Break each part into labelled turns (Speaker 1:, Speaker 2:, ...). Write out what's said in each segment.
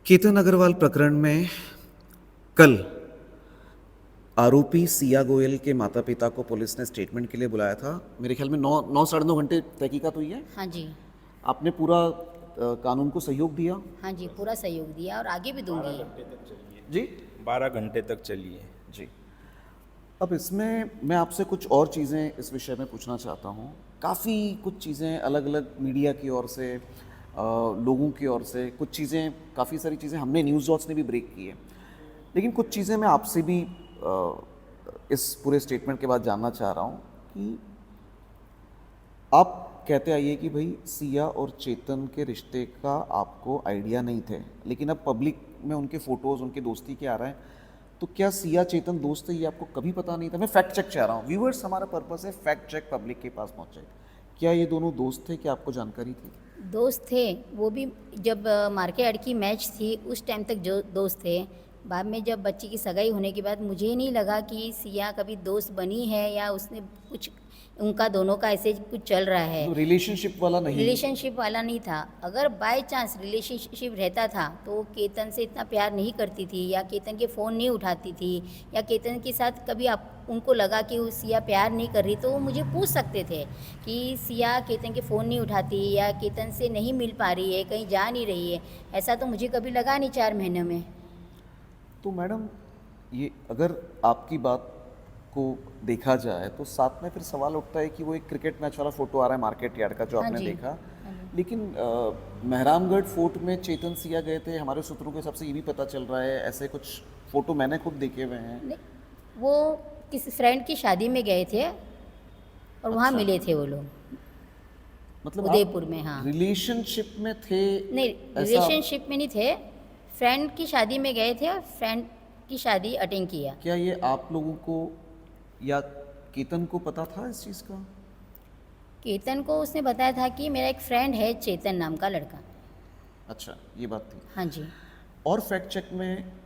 Speaker 1: केतन अग्रवाल प्रकरण में कल आरोपी सिया गोयल के माता पिता को पुलिस ने स्टेटमेंट के लिए बुलाया था। मेरे ख्याल में 9 साढ़े 9 घंटे तहकीकात हुई है।
Speaker 2: हाँ जी।
Speaker 1: आपने पूरा कानून को सहयोग दिया?
Speaker 2: हाँ जी, पूरा सहयोग दिया और आगे भी दूंगी।
Speaker 1: जी
Speaker 3: 12 घंटे तक चली है।
Speaker 1: जी। अब इसमें मैं आपसे कुछ और चीज़ें इस विषय में पूछना चाहता हूँ। काफ़ी कुछ चीज़ें अलग अलग मीडिया की ओर से, लोगों की ओर से कुछ चीज़ें, काफ़ी सारी चीज़ें हमने न्यूज़ डॉट्स ने भी ब्रेक की है, लेकिन कुछ चीज़ें मैं आपसे भी इस पूरे स्टेटमेंट के बाद जानना चाह रहा हूँ कि आप कहते आइए कि भाई सिया और चेतन के रिश्ते का आपको आइडिया नहीं थे, लेकिन अब पब्लिक में उनके फ़ोटोज़ उनके दोस्ती के आ रहे हैं, तो क्या सिया चेतन दोस्त है ये आपको कभी पता नहीं था? मैं फैक्ट चेक चाह रहा हूँ, व्यूअर्स हमारा पर्पस है फैक्ट चेक पब्लिक के पास पहुँचे। क्या ये दोनों दोस्त थे? क्या आपको जानकारी थी?
Speaker 2: दोस्त थे, वो भी जब मार्के यार्ड की मैच थी उस टाइम तक जो दोस्त थे। बाद में जब बच्ची की सगाई होने के बाद मुझे नहीं लगा कि सिया कभी दोस्त बनी है या उसने कुछ, उनका दोनों का ऐसे कुछ चल रहा है।
Speaker 1: तो रिलेशनशिप वाला नहीं?
Speaker 2: रिलेशनशिप वाला नहीं था। अगर बाय चांस रिलेशनशिप रहता था तो वो केतन से इतना प्यार नहीं करती थी या केतन के फ़ोन नहीं उठाती थी, या केतन के साथ कभी आप उनको लगा कि वो सिया प्यार नहीं कर रही तो वो मुझे पूछ सकते थे कि सिया केतन के फ़ोन नहीं उठाती या केतन से नहीं मिल पा रही है, कहीं जा नहीं रही है। ऐसा तो मुझे कभी लगा नहीं 4 महीने में।
Speaker 1: तो मैडम, ये अगर आपकी बात को देखा जाए तो साथ में फिर सवाल उठता है कि वो एक क्रिकेट मैच वाला फोटो आ रहा है मार्केट यार्ड का जो
Speaker 2: हाँ
Speaker 1: आपने
Speaker 2: जी,
Speaker 1: देखा,
Speaker 2: हाँ जी।
Speaker 1: लेकिन मेहरामगढ़ फोर्ट में चेतन सिया गए थे, हमारे सूत्रों के हिसाब से ये भी पता चल रहा है। ऐसे कुछ फोटो मैंने खुद देखे हुए हैं।
Speaker 2: नहीं, वो किसी फ्रेंड की शादी में गए थे और वहाँ
Speaker 1: अच्छा।
Speaker 2: मिले थे वो लोग,
Speaker 1: मतलब
Speaker 2: उदयपुर में। हाँ,
Speaker 1: रिलेशनशिप में थे?
Speaker 2: नहीं,
Speaker 1: ऐसा?
Speaker 2: रिलेशनशिप में नहीं थे, फ्रेंड की शादी में गए थे और फ्रेंड की शादी अटेंड किया।
Speaker 1: क्या ये आप लोगों को या केतन को पता था इस चीज़ का?
Speaker 2: केतन को उसने बताया था कि मेरा एक फ्रेंड है चेतन नाम का लड़का।
Speaker 1: अच्छा, ये बात थी।
Speaker 2: हाँ जी।
Speaker 1: और फैक्ट चेक में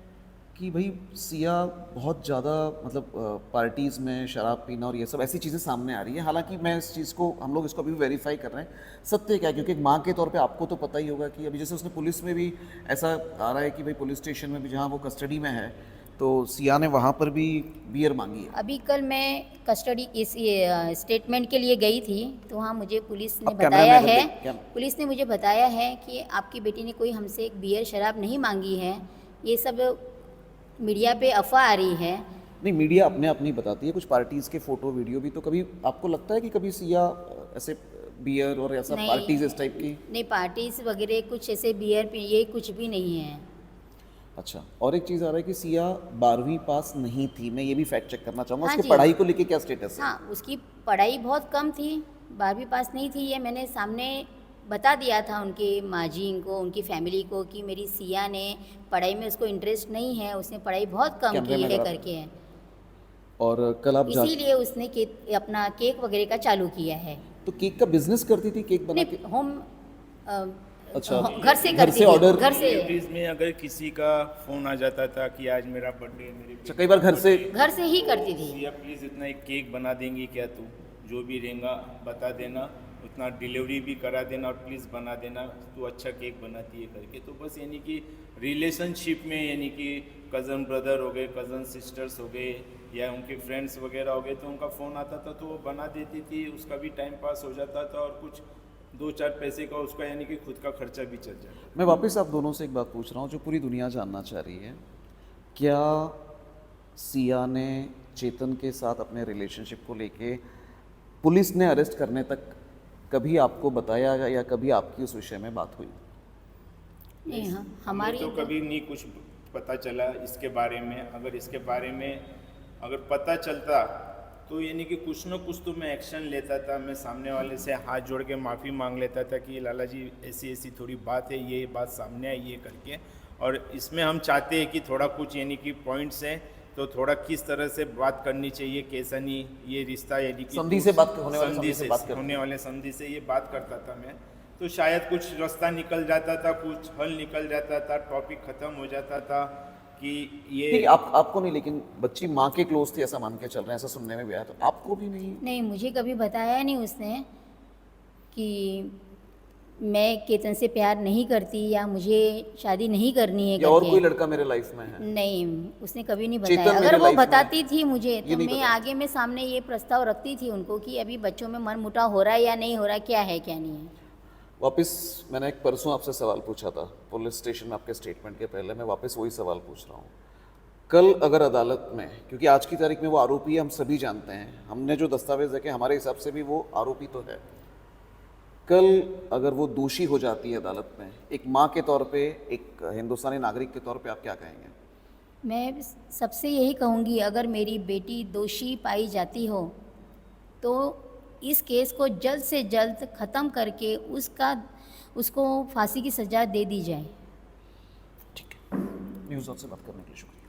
Speaker 1: कि भाई सिया बहुत ज़्यादा मतलब पार्टीज़ में शराब पीना और ये सब ऐसी चीज़ें सामने आ रही है। हालांकि मैं इस चीज़ को, हम लोग इसको अभी भी वेरीफाई कर रहे हैं सत्य क्या है, क्योंकि एक माँ के तौर पे आपको तो पता ही होगा कि अभी जैसे उसने पुलिस में भी ऐसा आ रहा है कि भाई पुलिस स्टेशन में भी जहाँ वो कस्टडी में है तो सिया ने वहाँ पर भी बियर मांगी है।
Speaker 2: अभी कल मैं कस्टडी इस स्टेटमेंट के लिए गई थी तो वहाँ मुझे पुलिस ने
Speaker 1: अब कैमरा
Speaker 2: बताया
Speaker 1: में अगर
Speaker 2: है, पुलिस ने मुझे बताया है कि आपकी बेटी ने कोई हमसे एक बियर शराब नहीं मांगी है। ये सब मीडिया पे अफवाह आ रही है।
Speaker 1: नहीं, मीडिया अपने आप नहीं बताती है, कुछ पार्टीज़ के फोटो वीडियो भी। तो कभी आपको लगता है कि कभी सिया ऐसे बियर और ऐसा
Speaker 2: नहीं,
Speaker 1: पार्टीज इस टाइप की?
Speaker 2: नहीं, पार्टीज वगैरह कुछ ऐसे बियर पी, ये कुछ भी नहीं है।
Speaker 1: अच्छा, और एक चीज़ आ रहा है कि सिया 12वीं पास नहीं थी, मैं ये भी फैक्ट चेक करना चाहूँगा।
Speaker 2: हाँ
Speaker 1: उसकी
Speaker 2: जी।
Speaker 1: पढ़ाई को लेके क्या स्टेटस है?
Speaker 2: हाँ, उसकी पढ़ाई बहुत कम थी, 12वीं पास नहीं थी। ये मैंने सामने बता दिया था उनके माजी को, उनकी फैमिली को कि मेरी सिया ने पढ़ाई में उसको इंटरेस्ट नहीं है, उसने पढ़ाई बहुत कम
Speaker 1: कैमरे
Speaker 2: की
Speaker 1: में
Speaker 2: है
Speaker 1: अगर आप,
Speaker 2: करके।
Speaker 1: और कल आप
Speaker 2: इसीलिए उसने अपना केक वगैरह का चालू किया है।
Speaker 1: तो केक का बिजनेस करती थी, केक बना के?
Speaker 2: नहीं, होम
Speaker 1: अच्छा,
Speaker 2: घर से करती थी,
Speaker 1: ऑर्डर?
Speaker 2: घर से,
Speaker 3: डिलीवरीज में अगर किसी का फोन आ जाता था कि आज मेरा बर्थडे है, मेरी
Speaker 1: अच्छा, कई बार घर से?
Speaker 2: घर से ही करती थी।
Speaker 3: या प्लीज़ इतना एक केक बना देंगी क्या, तू जो भी रहेगा बता देना, उतना डिलीवरी भी करा देना और प्लीज़ बना देना, तू अच्छा केक बनाती है करके। तो बस यानी कि रिलेशनशिप में, यानी कि कज़न ब्रदर हो गए, कज़न सिस्टर्स हो गए या उनके फ्रेंड्स वगैरह हो गए, तो उनका फ़ोन आता था तो वो बना देती थी, उसका भी टाइम पास हो जाता था और कुछ 2-4 पैसे का उसका यानी कि खुद का खर्चा भी चल जाता।
Speaker 1: मैं वापस आप दोनों से एक बात पूछ रहा हूँ जो पूरी दुनिया जानना चाह रही है। क्या सिया ने चेतन के साथ अपने रिलेशनशिप को लेके पुलिस ने अरेस्ट करने तक कभी आपको बताया या कभी आपकी उस विषय में बात हुई?
Speaker 2: नहीं, हाँ,
Speaker 3: हमें
Speaker 2: हमारी
Speaker 3: तो कभी नहीं कुछ पता चला इसके बारे में। अगर इसके बारे में अगर पता चलता तो यानी कि कुछ न कुछ तो मैं एक्शन लेता था, मैं सामने वाले से हाथ जोड़ के माफ़ी मांग लेता था कि लाला जी ऐसी ऐसी थोड़ी बात है, ये बात सामने आई ये करके। और इसमें हम चाहते हैं कि थोड़ा कुछ यानी कि पॉइंट्स हैं तो थोड़ा किस तरह से बात करनी चाहिए, कैसा नहीं ये रिश्ता, यानी कि
Speaker 1: संधि से बात होने वाले
Speaker 3: संधि
Speaker 1: संधि से बात करते
Speaker 3: होने वाले संधि से ये बात करता था मैं, तो शायद कुछ रास्ता निकल जाता था, कुछ हल निकल जाता था, टॉपिक ख़त्म हो जाता था कि ये।
Speaker 1: ठीक है, आपको नहीं, लेकिन बच्ची माँ के क्लोज थी ऐसा मान के चल रहे हैं, ऐसा सुनने में भी आया, तो आपको भी नहीं?
Speaker 2: नहीं, मुझे कभी बताया नहीं उसने कि मैं केतन से प्यार नहीं करती या मुझे शादी नहीं करनी है
Speaker 1: या और कोई
Speaker 2: करके।
Speaker 1: लड़का मेरे लाइफ में है?
Speaker 2: नहीं, उसने कभी नहीं
Speaker 1: चेतन
Speaker 2: बताया।
Speaker 1: मेरे
Speaker 2: अगर वो
Speaker 1: लाइफ में
Speaker 2: बताती थी मुझे
Speaker 1: ये
Speaker 2: तो
Speaker 1: नहीं
Speaker 2: मैं
Speaker 1: बताया।
Speaker 2: आगे में सामने ये प्रस्ताव रखती थी उनको कि अभी बच्चों में मन मुटाव हो रहा है या नहीं हो रहा है, क्या है क्या नहीं है।
Speaker 1: वापस मैंने एक परसों आपसे सवाल पूछा था पुलिस स्टेशन में आपके स्टेटमेंट के पहले, मैं वापस वही सवाल पूछ रहा हूँ। कल अगर अदालत में, क्योंकि आज की तारीख में वो आरोपी है, हम सभी जानते हैं, हमने जो दस्तावेज देखे हमारे हिसाब से भी वो आरोपी तो है, कल अगर वो दोषी हो जाती है अदालत में, एक माँ के तौर पे, एक हिंदुस्तानी नागरिक के तौर पे आप क्या कहेंगे?
Speaker 2: मैं सबसे यही कहूँगी, अगर मेरी बेटी दोषी पाई जाती हो तो इस केस को जल्द से जल्द ख़त्म करके उसको फांसी की सज़ा दे दी जाए।
Speaker 1: ठीक है, न्यूज़ ऑन से बात करने के लिए शुक्रिया।